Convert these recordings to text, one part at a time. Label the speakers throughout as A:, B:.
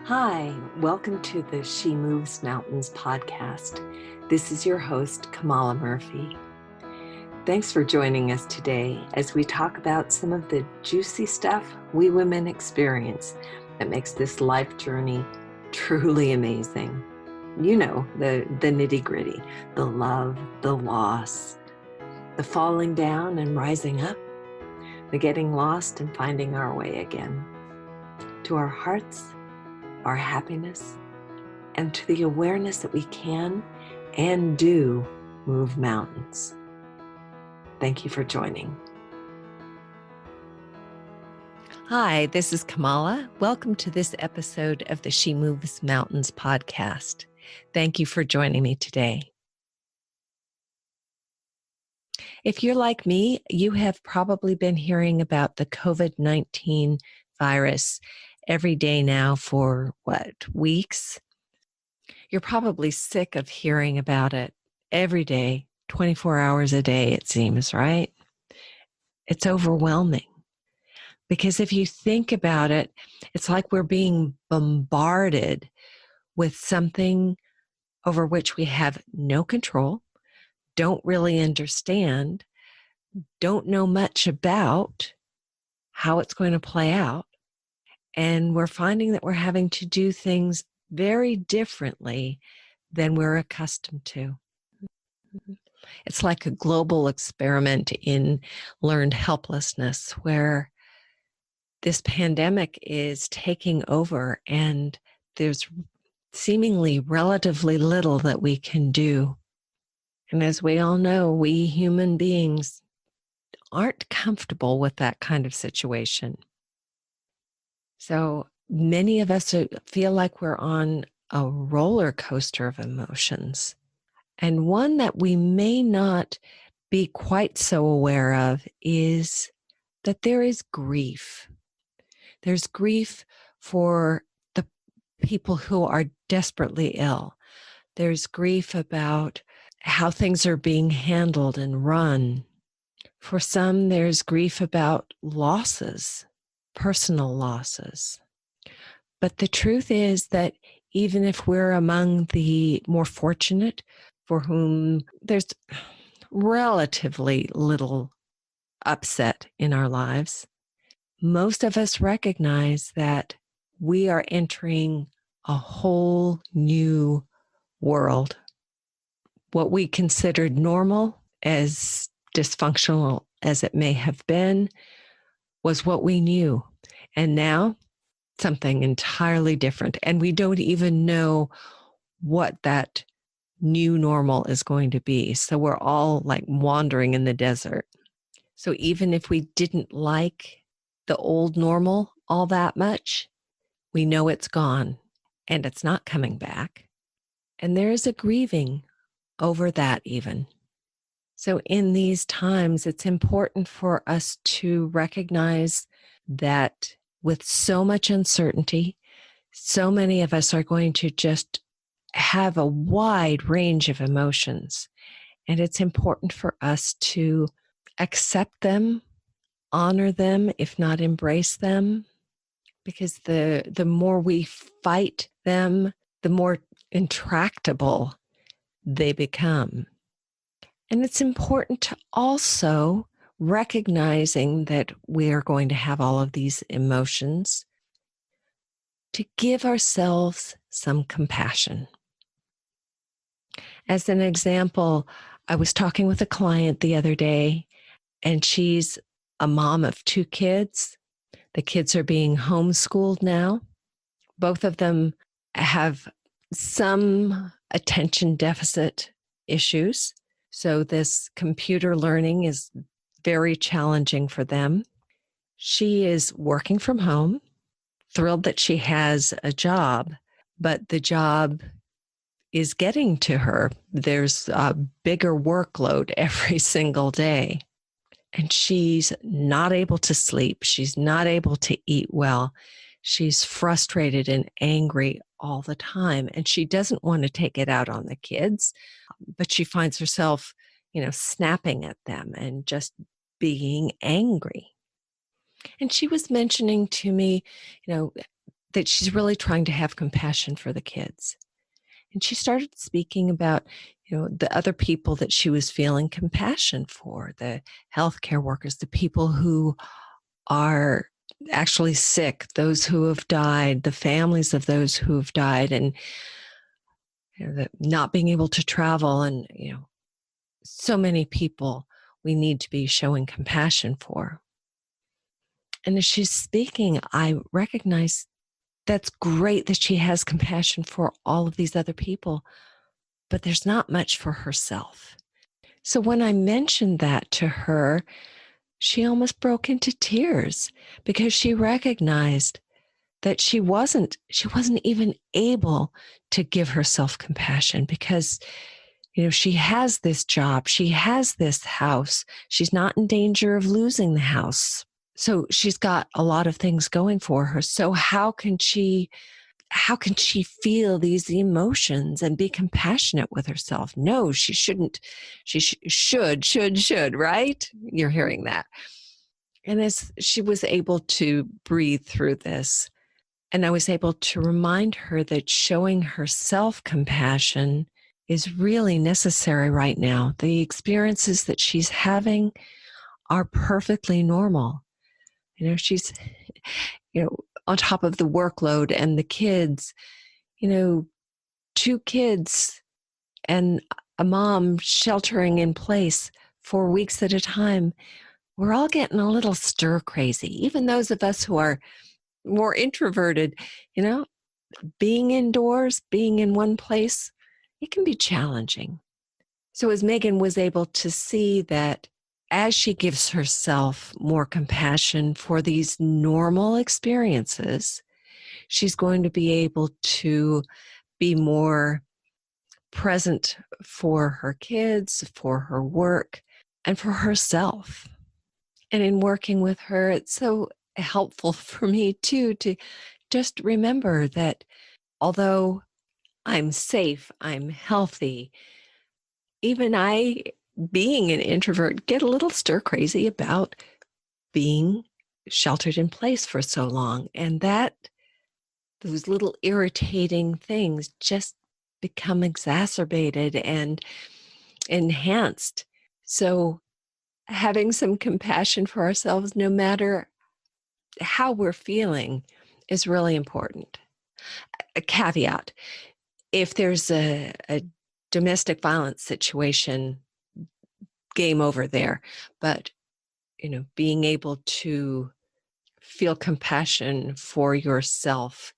A: Hi, welcome to the She Moves Mountains podcast. This is your host, Kamala Murphy. Thanks for joining us today as we talk about some of the juicy stuff we women experience that makes this life journey truly amazing. You know, the nitty-gritty, the love, the loss, the falling down and rising up, the getting lost and finding our way again. To our hearts, our happiness, and to the awareness that we can and do move mountains. Thank you for joining. Hi, this is Kamala. Welcome to this episode of the She Moves Mountains podcast. Thank you for joining me today. If you're like me, you have probably been hearing about the COVID-19 virus every day now for weeks? You're probably sick of hearing about it every day, 24 hours a day, it seems, right? It's overwhelming because if you think about it, it's like we're being bombarded with something over which we have no control, don't really understand, don't know much about how it's going to play out. And we're finding that we're having to do things very differently than we're accustomed to. It's like a global experiment in learned helplessness where this pandemic is taking over and there's seemingly relatively little that we can do. And as we all know, we human beings aren't comfortable with that kind of situation. So many of us feel like we're on a roller coaster of emotions. And one that we may not be quite so aware of is that there is grief. There's grief for the people who are desperately ill. There's grief about how things are being handled and run. For some, there's grief about losses, personal losses. But the truth is that even if we're among the more fortunate for whom there's relatively little upset in our lives, most of us recognize that we are entering a whole new world. What we considered normal, as dysfunctional as it may have been, was what we knew. And now, something entirely different. And we don't even know what that new normal is going to be. So we're all like wandering in the desert. So even if we didn't like the old normal all that much, we know it's gone and it's not coming back. And there is a grieving over that even. So in these times, it's important for us to recognize that with so much uncertainty, so many of us are going to just have a wide range of emotions. And it's important for us to accept them, honor them, if not embrace them, because the more we fight them, the more intractable they become. And it's important to also recognizing that we are going to have all of these emotions, to give ourselves some compassion. As an example, I was talking with a client the other day, and she's a mom of 2 kids. The kids are being homeschooled now. Both of them have some attention deficit issues. So this computer learning is very challenging for them. She is working from home, thrilled that she has a job, but the job is getting to her. There's a bigger workload every single day. And she's not able to sleep. She's not able to eat well. She's frustrated and angry all the time. And she doesn't want to take it out on the kids, but she finds herself, snapping at them and just being angry. And she was mentioning to me, that she's really trying to have compassion for the kids. And she started speaking about, the other people that she was feeling compassion for, the healthcare workers, the people who are actually sick, those who have died, the families of those who have died, and the not being able to travel, and so many people we need to be showing compassion for. And as she's speaking, I recognize that's great that she has compassion for all of these other people, but there's not much for herself. So when I mentioned that to her, she almost broke into tears because she recognized that she wasn't even able to give herself compassion because she has this job, she has this house, she's not in danger of losing the house. So she's got a lot of things going for her. So how can she feel these emotions and be compassionate with herself? No, she shouldn't. She should, right? You're hearing that. And as she was able to breathe through this, and I was able to remind her that showing herself compassion is really necessary right now. The experiences that she's having are perfectly normal. She's, on top of the workload and the kids, 2 kids and a mom sheltering in place for weeks at a time. We're all getting a little stir crazy. Even those of us who are more introverted, being indoors, being in one place, it can be challenging. So as Megan was able to see that as she gives herself more compassion for these normal experiences, she's going to be able to be more present for her kids, for her work, and for herself. And in working with her, it's so helpful for me too to just remember that although I'm safe, I'm healthy, even I, being an introvert, get a little stir crazy about being sheltered in place for so long. And those little irritating things just become exacerbated and enhanced. So having some compassion for ourselves, no matter how we're feeling, is really important. A caveat: if there's a domestic violence situation, game over there. But, being able to feel compassion for yourself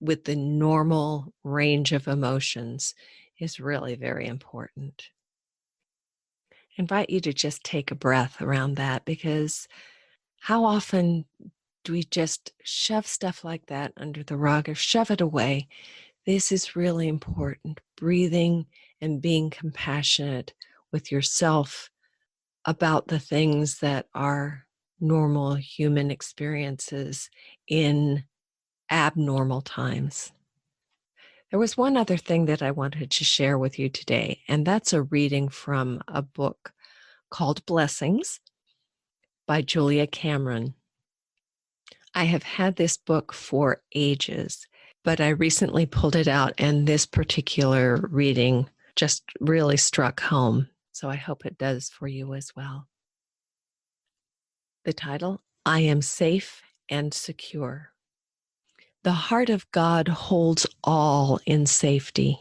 A: with the normal range of emotions is really very important. I invite you to just take a breath around that, because how often do we just shove stuff like that under the rug or shove it away? This is really important. Breathing and being compassionate with yourself about the things that are normal human experiences in abnormal times. There was one other thing that I wanted to share with you today, and that's a reading from a book called Blessings by Julia Cameron. I have had this book for ages, but I recently pulled it out, and this particular reading just really struck home. So I hope it does for you as well. The title: I Am Safe and Secure. The heart of God holds all in safety.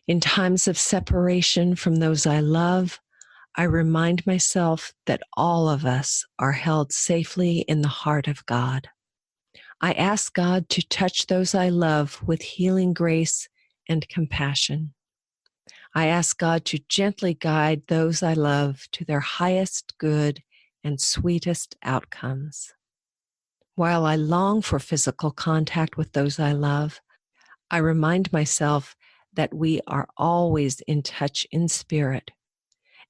A: In times of separation from those I love, I remind myself that all of us are held safely in the heart of God. I ask God to touch those I love with healing grace and compassion. I ask God to gently guide those I love to their highest good and sweetest outcomes. While I long for physical contact with those I love, I remind myself that we are always in touch in spirit,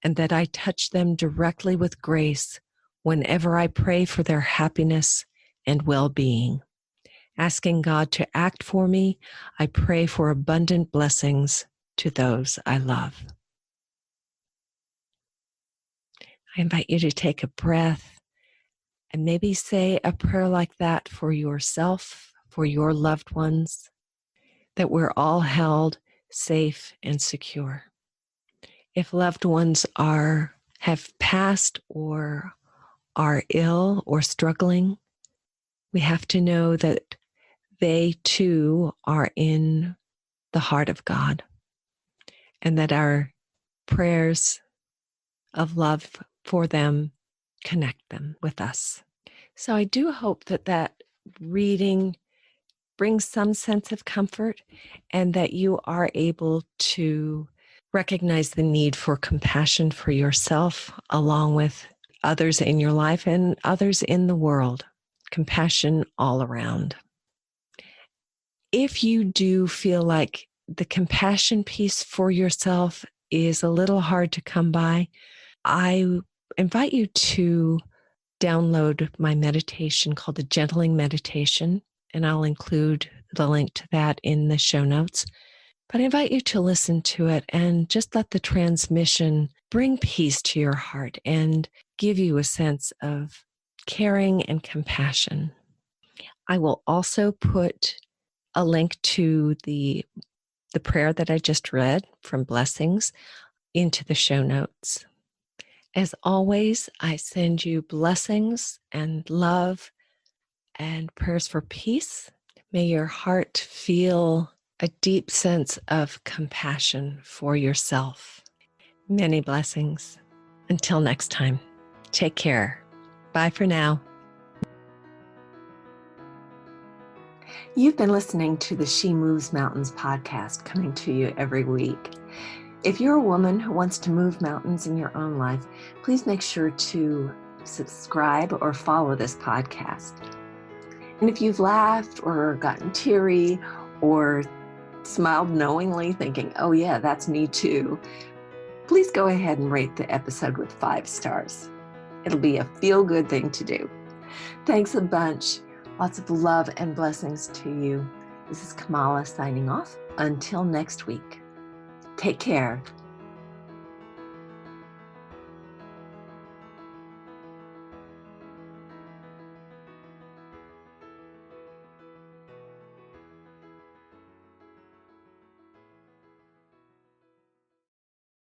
A: and that I touch them directly with grace whenever I pray for their happiness and well-being. Asking God to act for me, I pray for abundant blessings to those I love. I invite you to take a breath and maybe say a prayer like that for yourself, for your loved ones, that we're all held safe and secure. If loved ones have passed or are ill or struggling, we have to know that they too are in the heart of God, and that our prayers of love for them connect them with us. So I do hope that reading brings some sense of comfort, and that you are able to recognize the need for compassion for yourself, along with others in your life and others in the world. Compassion all around. If you do feel like the compassion piece for yourself is a little hard to come by, I invite you to download my meditation called the Gentling Meditation, and I'll include the link to that in the show notes. But I invite you to listen to it and just let the transmission bring peace to your heart and give you a sense of caring and compassion. I will also put a link to the prayer that I just read from Blessings into the show notes. As always, I send you blessings and love and prayers for peace. May your heart feel a deep sense of compassion for yourself. Many blessings. Until next time, take care. Bye for now. You've been listening to the She Moves Mountains podcast, coming to you every week. If you're a woman who wants to move mountains in your own life, please make sure to subscribe or follow this podcast. And if you've laughed or gotten teary or smiled knowingly, thinking, oh yeah, that's me too, please go ahead and rate the episode with 5 stars. It'll be a feel-good thing to do. Thanks a bunch. Lots of love and blessings to you. This is Kamala signing off. Until next week. Take care.